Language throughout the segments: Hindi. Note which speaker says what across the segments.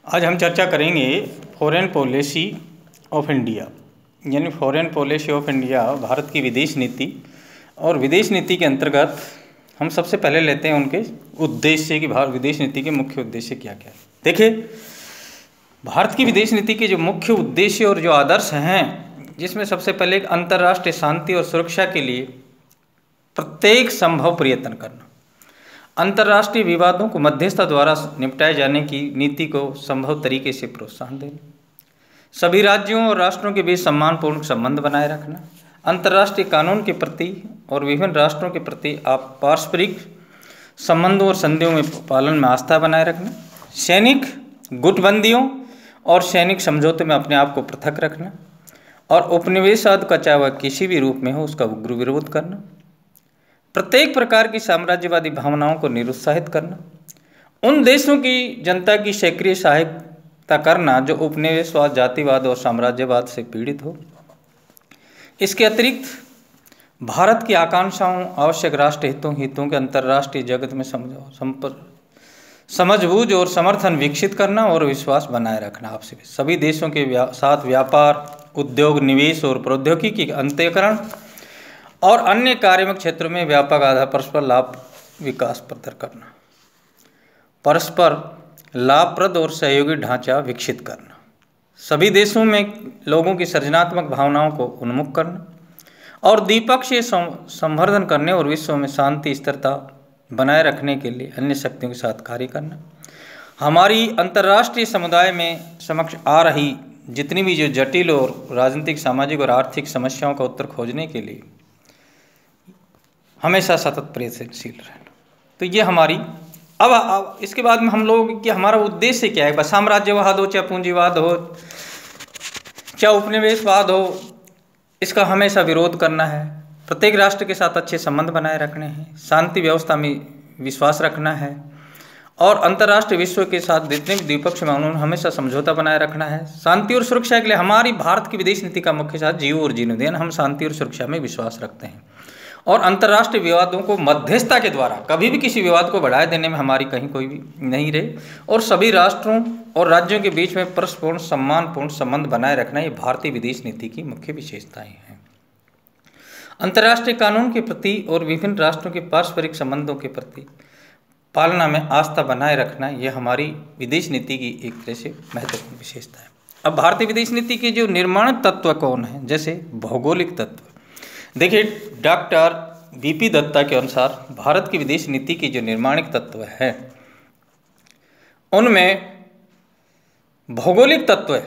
Speaker 1: आज हम चर्चा करेंगे फॉरेन पॉलिसी ऑफ इंडिया, यानी foreign policy of India, Bharat की विदेश नीति। और विदेश नीति के अंतर्गत हम सबसे पहले लेते हैं उनके उद्देश्य कि भारत विदेश नीति के मुख्य उद्देश्य क्या क्या है। देखिए, भारत की विदेश नीति के जो मुख्य उद्देश्य और जो आदर्श हैं, जिसमें सबसे पहले एक अंतर्राष्ट्रीय शांति और सुरक्षा के लिए प्रत्येक संभव प्रयत्न करना, अंतर्राष्ट्रीय विवादों को मध्यस्थता द्वारा निपटाए जाने की नीति को संभव तरीके से प्रोत्साहन देना, सभी राज्यों और राष्ट्रों के बीच सम्मानपूर्ण संबंध बनाए रखना, अंतर्राष्ट्रीय कानून के प्रति और विभिन्न राष्ट्रों के प्रति पारस्परिक संबंधों और संधियों में पालन में आस्था बनाए रखना, सैनिक गुटबंदियों और सैनिक समझौते में अपने आप को पृथक रखना, और उपनिवेशवाद का चाहे वह किसी भी रूप में हो उसका उग्र विरोध करना, प्रत्येक प्रकार की साम्राज्यवादी भावनाओं को निरुत्साहित करना, उन देशों की जनता की सक्रिय सहायता करना जो उपनिवेशवाद, जातिवाद और साम्राज्यवाद से पीड़ित हो। इसके अतिरिक्त भारत की आकांक्षाओं, आवश्यक राष्ट्र हितों के अंतर्राष्ट्रीय जगत में समझबूझ और समर्थन विकसित करना और विश्वास बनाए रखना। आपसे सभी देशों के साथ व्यापार, उद्योग, निवेश और प्रौद्योगिकी के अंतःकरण और अन्य कार्यों क्षेत्रों में व्यापक आधार परस्पर लाभ विकास प्रदर्शन करना, परस्पर लाभप्रद और सहयोगी ढांचा विकसित करना, सभी देशों में लोगों की सृजनात्मक भावनाओं को उन्मुख करना और द्विपक्षीय संवर्धन करने और विश्व में शांति स्थिरता बनाए रखने के लिए अन्य शक्तियों के साथ कार्य करना। हमारी अंतर्राष्ट्रीय समुदाय में समक्ष आ रही जितनी भी जो जटिल और राजनीतिक, सामाजिक और आर्थिक समस्याओं का उत्तर खोजने के लिए हमेशा सतत प्रयत्नशील रहना। तो ये हमारी अब इसके बाद में हम लोग कि हमारा उद्देश्य क्या है। बस साम्राज्यवाद हो, चाहे पूंजीवाद हो, चाहे उपनिवेशवाद हो, इसका हमेशा विरोध करना है, प्रत्येक राष्ट्र के साथ अच्छे संबंध बनाए रखने हैं, शांति व्यवस्था में विश्वास रखना है और अंतर्राष्ट्रीय विश्व के साथ जितने भी द्विपक्षीय मामलों में हमेशा समझौता बनाए रखना है। शांति और सुरक्षा के लिए हमारी भारत की विदेश नीति का मुख्य साथ जीव और जीनोदेन, हम शांति और सुरक्षा में विश्वास रखते हैं और अंतर्राष्ट्रीय विवादों को मध्यस्थता के द्वारा कभी भी किसी विवाद को बढ़ाए देने में हमारी कहीं कोई भी नहीं रहे और सभी राष्ट्रों और राज्यों के बीच में परस्पर सम्मानपूर्ण संबंध बनाए रखना, ये भारतीय विदेश नीति की मुख्य विशेषताएं हैं। अंतर्राष्ट्रीय कानून के प्रति और विभिन्न राष्ट्रों के पारस्परिक संबंधों के प्रति पालना में आस्था बनाए रखना, यह हमारी विदेश नीति की एक तरह से महत्वपूर्ण विशेषता है। अब भारतीय विदेश नीति के जो निर्माण तत्व कौन है, जैसे भौगोलिक तत्व। देखिए, डॉक्टर वीपी दत्ता के अनुसार भारत की विदेश नीति के जो निर्माणिक तत्व हैं उनमें भौगोलिक तत्व है।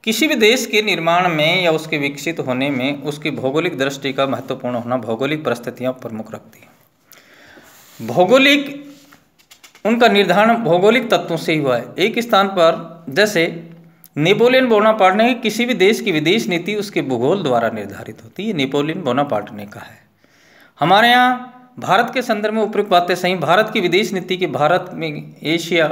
Speaker 1: किसी भी देश के निर्माण में या उसके विकसित होने में उसकी भौगोलिक दृष्टि का महत्वपूर्ण होना, भौगोलिक परिस्थितियां प्रमुख रखती हैं। भौगोलिक उनका निर्धारण भौगोलिक तत्वों से ही हुआ है। एक स्थान पर, जैसे नेपोलियन बोनापार्ट ने किसी भी देश की विदेश नीति उसके भूगोल द्वारा निर्धारित होती है, नेपोलियन बोनापार्ट ने कहा है। हमारे यहाँ भारत के संदर्भ में उपयुक्त बातें सही, भारत की विदेश नीति के भारत में एशिया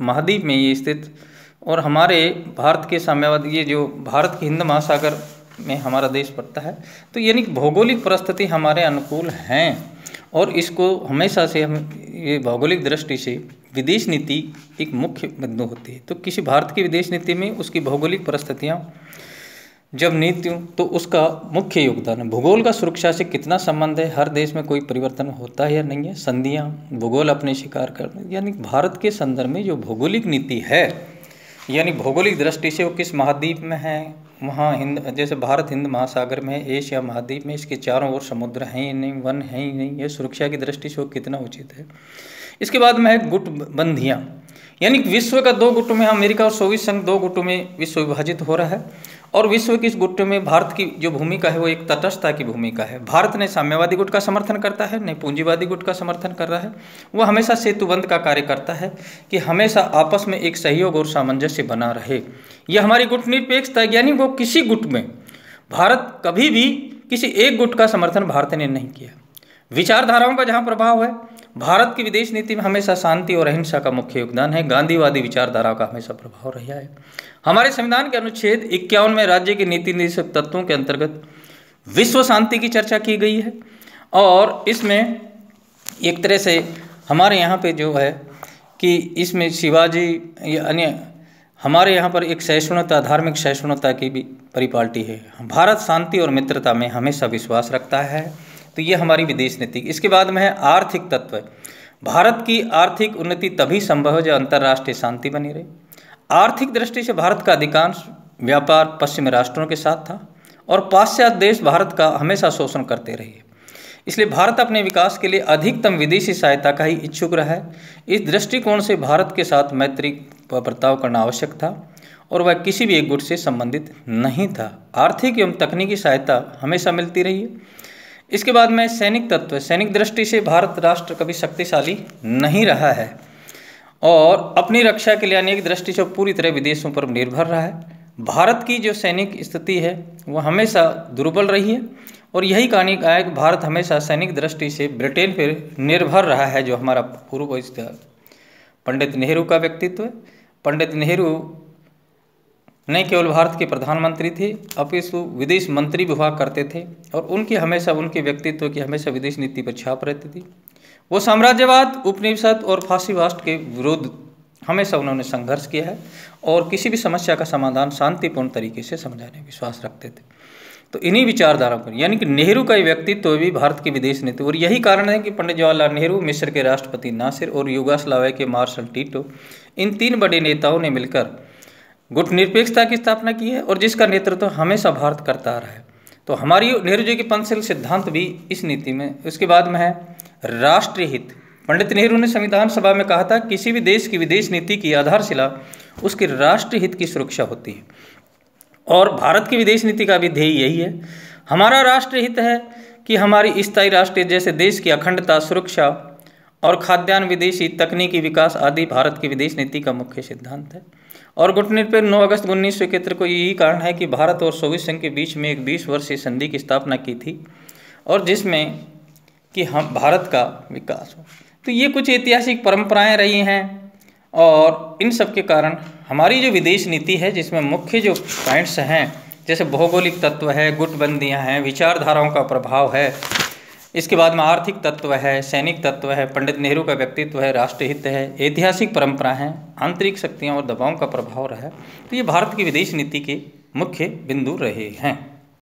Speaker 1: महाद्वीप में ये स्थित और हमारे भारत के साम्यवाद, ये जो भारत के हिंद महासागर में हमारा देश पड़ता है, तो यानी भौगोलिक परिस्थिति हमारे अनुकूल हैं और इसको हमेशा से हम ये भौगोलिक दृष्टि से विदेश नीति एक मुख्य बिंदु होती है। तो किसी भारत की विदेश नीति में उसकी भौगोलिक परिस्थितियाँ जब नीतियों, तो उसका मुख्य योगदान है। भूगोल का सुरक्षा से कितना संबंध है, हर देश में कोई परिवर्तन होता है या नहीं है, संधियाँ भूगोल अपने शिकार कर, यानी भारत के संदर्भ में जो भौगोलिक नीति है, यानी भौगोलिक दृष्टि से वो किस महाद्वीप में है, वहाँ जैसे भारत हिंद महासागर में है, एशिया महाद्वीप में, इसके चारों ओर समुद्र हैं ही नहीं, वन है ही नहीं, ये सुरक्षा की दृष्टि से वो कितना उचित है। इसके बाद में है गुटबंदियाँ, यानी विश्व का दो गुटों में, अमेरिका और सोवियत संघ दो गुटों में विश्व विभाजित हो रहा है और विश्व की इस गुट में भारत की जो भूमिका है वो एक तटस्थता की भूमिका है। भारत ने साम्यवादी गुट का समर्थन करता है, नहीं पूंजीवादी गुट का समर्थन कर रहा है। वो हमेशा सेतुबंध का कार्य करता है कि हमेशा आपस में एक सहयोग और सामंजस्य बना रहे। यह हमारी गुट निरपेक्षता, यानी वो किसी गुट में भारत कभी भी किसी एक गुट का समर्थन भारत ने नहीं किया। विचारधाराओं का जहाँ प्रभाव है, भारत की विदेश नीति में हमेशा शांति और अहिंसा का मुख्य योगदान है, गांधीवादी विचारधारा का हमेशा प्रभाव रहा है। हमारे संविधान के अनुच्छेद 51 में राज्य के नीति निर्देशक तत्वों के अंतर्गत विश्व शांति की चर्चा की गई है और इसमें एक तरह से हमारे यहाँ पे जो है कि इसमें शिवाजी या अन्य हमारे यहाँ पर एक सहिष्णुता, धार्मिक सहिष्णुता की भी परिपाटी है। भारत शांति और मित्रता में हमेशा विश्वास रखता है। तो ये हमारी विदेश नीति। इसके बाद में है आर्थिक तत्व। भारत की आर्थिक उन्नति तभी संभव है जब अंतर्राष्ट्रीय शांति बनी रहे। आर्थिक दृष्टि से भारत का अधिकांश व्यापार पश्चिमी राष्ट्रों के साथ था और पाश्चात्य देश भारत का हमेशा शोषण करते रहे। इसलिए भारत अपने विकास के लिए अधिकतम विदेशी सहायता का ही इच्छुक रहा है। इस दृष्टिकोण से भारत के साथ मैत्री बर्ताव करना आवश्यक था और वह किसी भी एक गुट से संबंधित नहीं था। आर्थिक एवं तकनीकी सहायता हमेशा मिलती रही है। इसके बाद में सैनिक तत्व। सैनिक दृष्टि से भारत राष्ट्र कभी शक्तिशाली नहीं रहा है और अपनी रक्षा के लिए अनेक दृष्टि से पूरी तरह विदेशों पर निर्भर रहा है। भारत की जो सैनिक स्थिति है वह हमेशा दुर्बल रही है और यही कहानी का है कि भारत हमेशा सैनिक दृष्टि से ब्रिटेन पर निर्भर रहा है, जो हमारा पूर्व पंडित नेहरू का व्यक्तित्व है। पंडित नेहरू न केवल भारत के प्रधानमंत्री थे, अपितु विदेश मंत्री भी हुआ करते थे और उनकी हमेशा, उनके व्यक्तित्व की हमेशा विदेश नीति पर छाप रहती थी। वो साम्राज्यवाद, उपनिवेशवाद और फासीवाद के विरुद्ध हमेशा उन्होंने संघर्ष किया है और किसी भी समस्या का समाधान शांतिपूर्ण तरीके से समझाने में विश्वास रखते थे। तो इन्हीं विचारधारा पर, यानी कि नेहरू का व्यक्तित्व भी भारत की विदेश नीति, और यही कारण है कि पंडित जवाहरलाल नेहरू, मिस्र के राष्ट्रपति नासिर और युगोस्लाविया के मार्शल टीटो, इन तीन बड़े नेताओं ने मिलकर गुट निरपेक्षता की स्थापना की है और जिसका नेतृत्व हमेशा भारत करता आ रहा है। तो हमारी नेहरू जी के पंचशील सिद्धांत भी इस नीति में। उसके बाद में है राष्ट्रीय हित। पंडित नेहरू ने संविधान सभा में कहा था, किसी भी देश की विदेश नीति की आधारशिला उसके राष्ट्रीय हित की सुरक्षा होती है और भारत की विदेश नीति का भी ध्येय यही है। हमारा राष्ट्रीय हित है कि हमारी स्थायी राष्ट्रीय जैसे देश की अखंडता, सुरक्षा और खाद्यान्न, विदेशी तकनीकी विकास आदि भारत की विदेश नीति का मुख्य सिद्धांत है। और गुट निरपेक्ष 9 अगस्त 1971 को यही कारण है कि भारत और सोवियत संघ के बीच में एक 20 वर्षीय संधि की स्थापना की थी और जिसमें कि हम भारत का विकास हो। तो ये कुछ ऐतिहासिक परंपराएं रही हैं और इन सब के कारण हमारी जो विदेश नीति है, जिसमें मुख्य जो पॉइंट्स हैं, जैसे भौगोलिक तत्व है, गुटबंदियां हैं, विचारधाराओं का प्रभाव है, इसके बाद में आर्थिक तत्व है, सैनिक तत्व है, पंडित नेहरू का व्यक्तित्व है, राष्ट्रीय हित है, ऐतिहासिक परंपरा है, आंतरिक शक्तियाँ और दबावों का प्रभाव रहा है। तो ये भारत की विदेश नीति के मुख्य बिंदु रहे हैं।